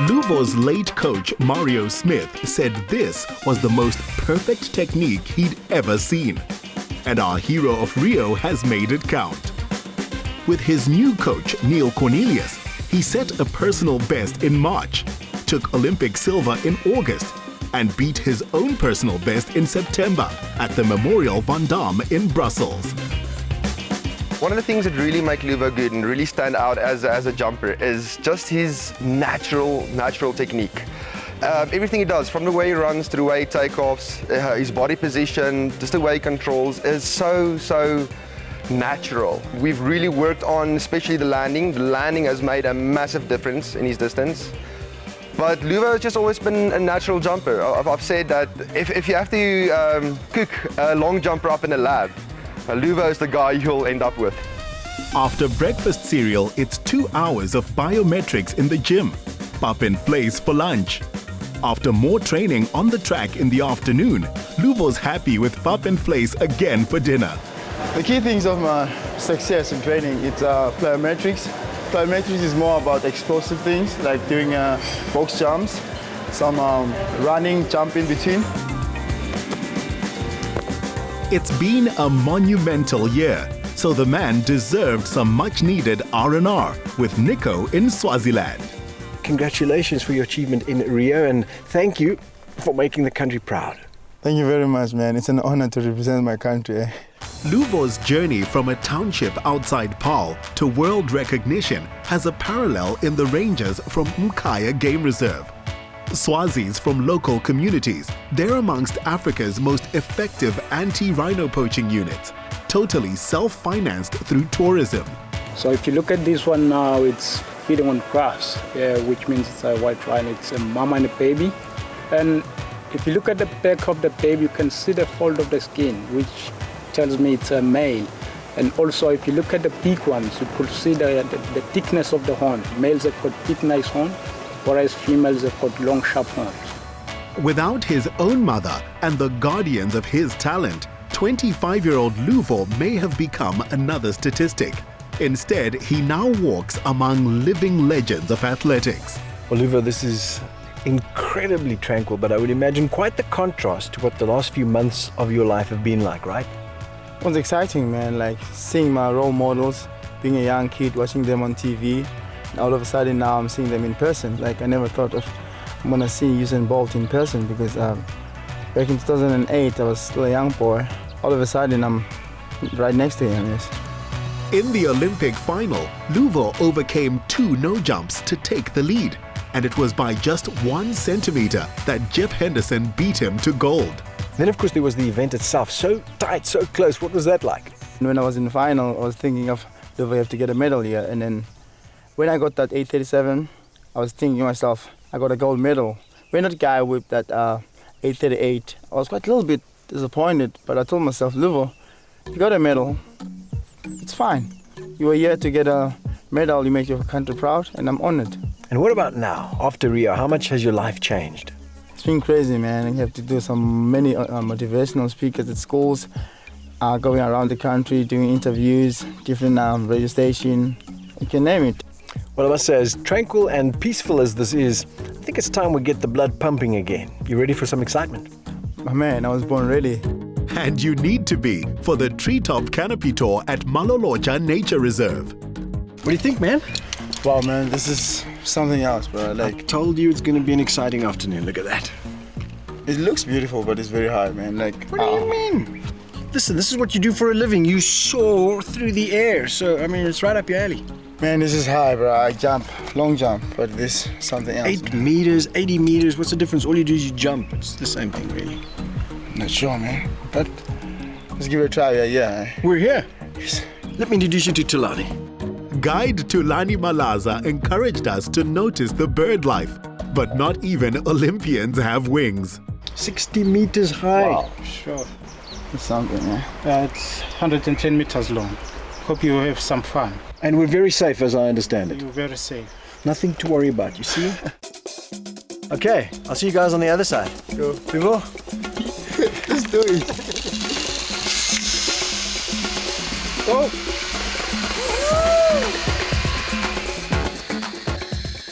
Luvo's late coach, Mario Smith, said this was the most perfect technique he'd ever seen. And our hero of Rio has made it count. With his new coach, CORNELIUS, he set a personal best in March, took Olympic silver in August, and beat his own personal best in September at the Memorial Van Damme in Brussels. One of the things that really make Luvo good and really stand out as a jumper is just his natural technique. Everything he does, from the way he runs to the way he takeoffs, his body position, just the way he controls, is so natural. We've really worked on especially the landing. The landing has made a massive difference in his distance. But Luvo has just always been a natural jumper. I've said that if you have to cook a long jumper up in a lab, Luvo is the guy you'll end up with. After breakfast cereal, it's 2 hours of biometrics in the gym, pop in place for lunch. After more training on the track in the afternoon, Luvo's happy with pop in place again for dinner. The key things of my success in training, it's plyometrics. Plyometrics is more about explosive things like doing box jumps, some running, jump in between. It's been a monumental year, so the man deserved some much-needed R&R with Nico in Swaziland. Congratulations for your achievement in Rio, and thank you for making the country proud. Thank you very much, man. It's an honor to represent my country. Luvo's journey from a township outside Paarl to world recognition has a parallel in the rangers from Mkaya Game Reserve. Swazis from local communities, they're amongst Africa's most effective anti-rhino poaching units, totally self-financed through tourism. So if you look at this one now, it's feeding on grass, which means it's a white rhino. It's a mama and a baby. And if you look at the back of the baby, you can see the fold of the skin, which tells me it's a male. And also, if you look at the big ones, you could see the thickness of the horn. Males have got big, nice horn, whereas females have got long, sharp horns. Without his own mother and the guardians of his talent, 25-year-old Luvo may have become another statistic. Instead, he now walks among living legends of athletics. Well, Luvo, this is incredibly tranquil, but I would imagine quite the contrast to what the last few months of your life have been like, right? It was exciting, man, like seeing my role models, being a young kid, watching them on TV. And all of a sudden now I'm seeing them in person. Like I never thought I'm gonna see Usain Bolt in person because back in 2008 I was still a young boy. All of a sudden I'm right next to him, yes. In the Olympic final, Luvo overcame 2 no jumps to take the lead. And it was by just 1 centimeter that Jeff Henderson beat him to gold. Then, of course, there was the event itself. So tight, so close. What was that like? When I was in the final, I was thinking of, do I have to get a medal here? And then when I got that 8:37, I was thinking to myself, I got a gold medal. When that guy whipped that 8:38, I was quite a little bit disappointed. But I told myself, Luvo, you got a medal. It's fine. You were here to get a medal. You make your country proud, and I'm honored. And what about now, after Rio? How much has your life changed? It's been crazy, man. You have to do many motivational speakers at schools, going around the country, doing interviews, different radio station, you can name it. Well, I must say, as tranquil and peaceful as this is, I think it's time we get the blood pumping again. You ready for some excitement? Oh, man, I was born ready. And you need to be for the Treetop Canopy Tour at Malolotja Nature Reserve. What do you think, man? Wow, man, this is something else, bro. I told you it's going to be an exciting afternoon. Look at that. It looks beautiful, but it's very hard, man. What do you mean? Listen, this is what you do for a living. You soar through the air. So, I mean, it's right up your alley. Man, this is high, bro. I jump, long jump, but this is something else. 8 meters, 80 meters. What's the difference? All you do is you jump. It's the same thing, really. Not sure, man. But let's give it a try. Yeah. We're here. Yes. Let me introduce you to THULANI. Guide THULANI MALAZA encouraged us to notice the bird life, but not even Olympians have wings. 60 meters high. Wow, sure. It's something, man. It's 110 meters long. Hope you have some fun. And we're very safe, as I understand it. You're very safe. Nothing to worry about, you see? Okay, I'll see you guys on the other side. Go. Luvo? Let's do it. Go.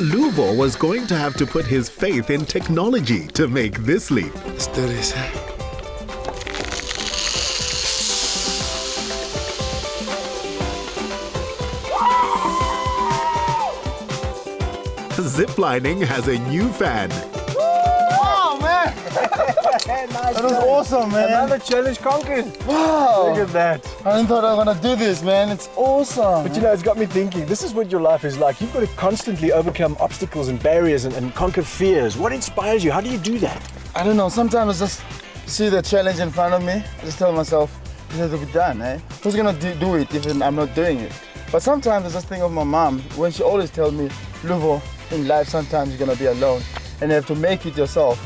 Luvo was going to have to put his faith in technology to make this leap. Let's do this. Ziplining has a new fan. Oh, man! Nice That was awesome, man. Another challenge conquered. Wow! Look at that. I didn't thought I was gonna do this, man. It's awesome. But you know, it's got me thinking, this is what your life is like. You've got to constantly overcome obstacles and barriers and conquer fears. What inspires you? How do you do that? I don't know. Sometimes I just see the challenge in front of me. I just tell myself, this has to be done, eh? Who's gonna do it if I'm not doing it? But sometimes I just think of my mom when she always tells me, Luvo, in life sometimes you're gonna be alone and you have to make it yourself.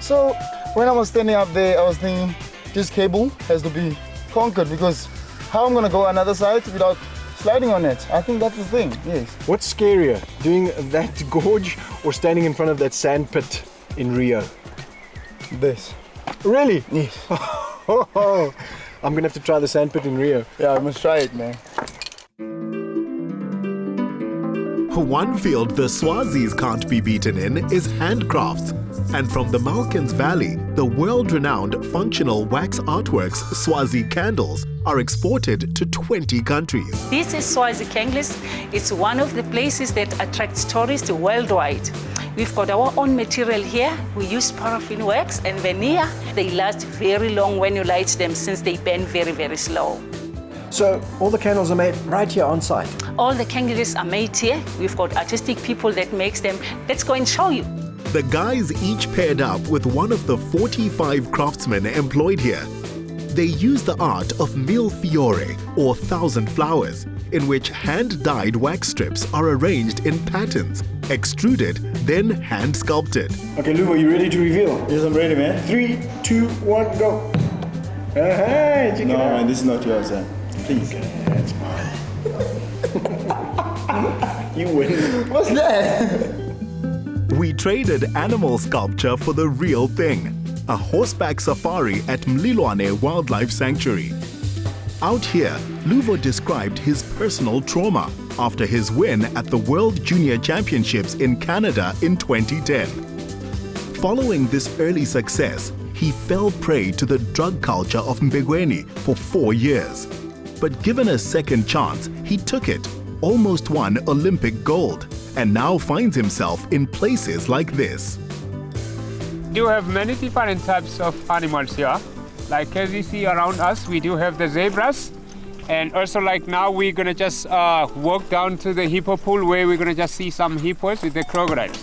So when I was standing up there, I was thinking this cable has to be conquered because how I'm gonna go another side without sliding on it? I think that's the thing, yes. What's Scarier, doing that gorge or standing in front of that sand pit in Rio? This. Really? Yes. I'm gonna have to try the sand pit in Rio. Yeah, I must try it, man. One field the Swazis can't be beaten in is handcrafts. And from the Malkans Valley, the world-renowned functional wax artworks Swazi candles are exported to 20 countries. This is Swazi Candles. It's one of the places that attracts tourists worldwide. We've got our own material here. We use paraffin wax and veneer. They last very long when you light them since they burn very, very slow. So all the candles are made right here on site? All the candles are made here. We've got artistic people that makes them. Let's go and show you. The guys each paired up with one of the 45 craftsmen employed here. They use the art of millefiore, or thousand flowers, in which hand-dyed wax strips are arranged in patterns, extruded, then hand-sculpted. Okay, Luvo, you ready to reveal? Yes, I'm ready, man. 3, 2, 1, go. Hey, check it out. Man, this is not yours, eh? Please. That's mine. You win. What's that? We traded animal sculpture for the real thing, a horseback safari at Mlilwane Wildlife Sanctuary. Out here, Luvo described his personal trauma after his win at the World Junior Championships in Canada in 2010. Following this early success, he fell prey to the drug culture of Mbekweni for 4 years. But given a second chance, he took it, almost won Olympic gold, and now finds himself in places like this. We do have many different types of animals here. Like as you see around us, we do have the zebras. And also like now we're gonna just walk down to the hippo pool where we're gonna just see some hippos with the crocodiles.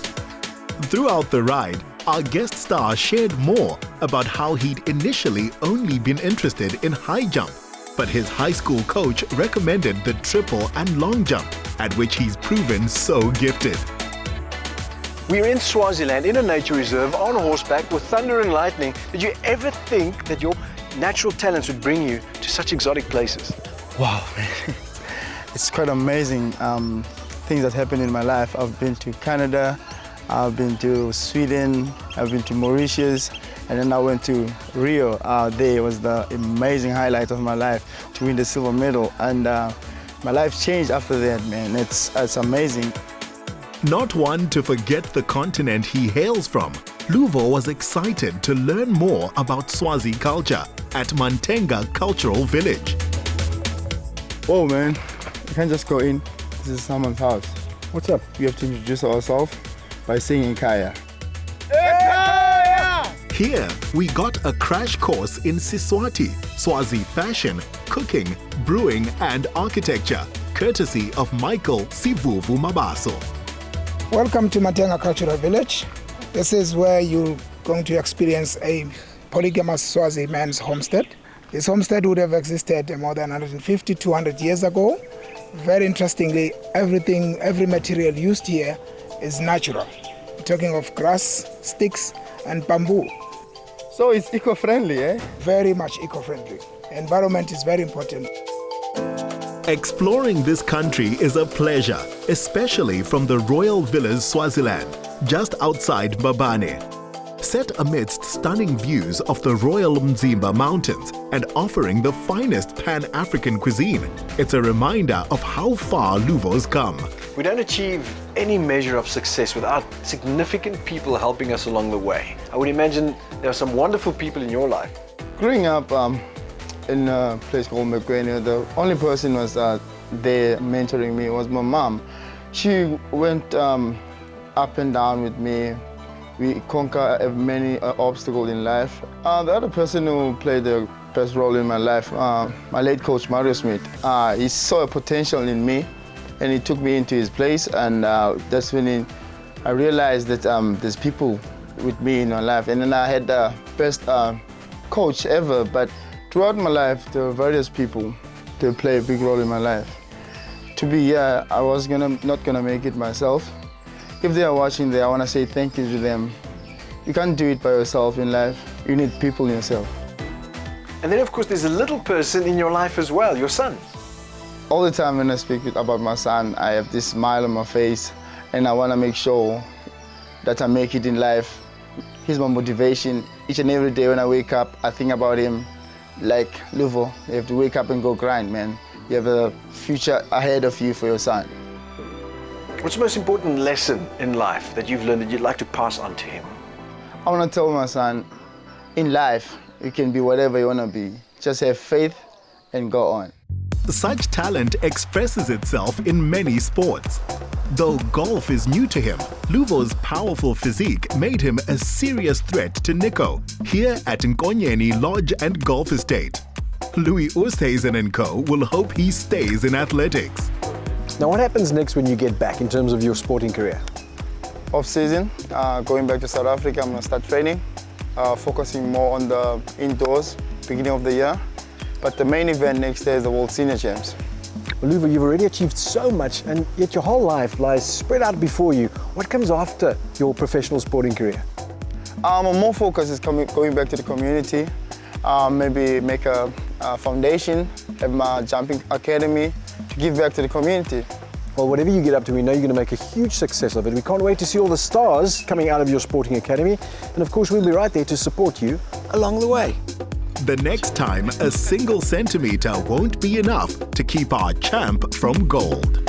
Throughout the ride, our guest star shared more about how he'd initially only been interested in high jump, but his high school coach recommended the triple and long jump, at which he's proven so gifted. We're in Swaziland, in a nature reserve, on horseback with thunder and lightning. Did you ever think that your natural talents would bring you to such exotic places? Wow, man. It's quite amazing things that happened in my life. I've been to Canada, I've been to Sweden, I've been to Mauritius, and then I went to Rio. There was the amazing highlight of my life to win the silver medal. And my life changed after that, man. It's amazing. Not one to forget the continent he hails from, Luvo was excited to learn more about Swazi culture at Mantenga Cultural Village. Whoa, man. You can't just go in. This is someone's house. What's up? We have to introduce ourselves by singing Kaya. Here, we got a crash course in Siswati, Swazi fashion, cooking, brewing and architecture, courtesy of Michael SIVUVU MABASO. Welcome to Mantenga Cultural Village. This is where you're going to experience a polygamous Swazi man's homestead. This homestead would have existed more than 150, 200 years ago. Very interestingly, every material used here is natural. We're talking of grass, sticks and bamboo. So it's eco-friendly, eh? Very much eco-friendly. Environment is very important. Exploring this country is a pleasure, especially from the Royal Villas Swaziland, just outside Mbabane. Set amidst stunning views of the Royal Mzimba Mountains and offering the finest Pan-African cuisine, it's a reminder of how far Luvo's come. We don't achieve any measure of success without significant people helping us along the way. I would imagine there are some wonderful people in your life. Growing up in a place called Mbekweni, the only person was there mentoring me was my mom. She went up and down with me. We conquer many obstacles in life. The other person who played the best role in my life, my late coach Mario Smith, he saw a potential in me and he took me into his place, and that's when I realized that there's people with me in my life. And then I had the best coach ever, but throughout my life there were various people that play a big role in my life. To be here, I was not gonna make it myself. If they are watching there, I want to say thank you to them. You can't do it by yourself in life. You need people in yourself. And then of course there's a little person in your life as well, your son. All the time when I speak about my son, I have this smile on my face, and I want to make sure that I make it in life. He's my motivation. Each and every day when I wake up, I think about him. Like, Luvo, you have to wake up and go grind, man. You have a future ahead of you for your son. What's the most important lesson in life that you've learned that you'd like to pass on to him? I want to tell my son, in life, you can be whatever you want to be. Just have faith and go on. Such talent expresses itself in many sports. Though golf is new to him, Luvo's powerful physique made him a serious threat to Nico here at Nkonyeni Lodge and Golf Estate. Louis Oosthuizen and Co. will hope he stays in athletics. Now what happens next when you get back in terms of your sporting career? Off season, going back to South Africa, I'm going to start training, focusing more on the indoors, beginning of the year. But the main event next year is the World Senior Champs. Well, Luvo, you've already achieved so much, and yet your whole life lies spread out before you. What comes after your professional sporting career? My more focus is going back to the community, maybe make a foundation, have my jumping academy to give back to the community. Well, whatever you get up to, we know you're going to make a huge success of it. We can't wait to see all the stars coming out of your sporting academy. And of course, we'll be right there to support you along the way. The next time, a single centimeter won't be enough to keep our champ from gold.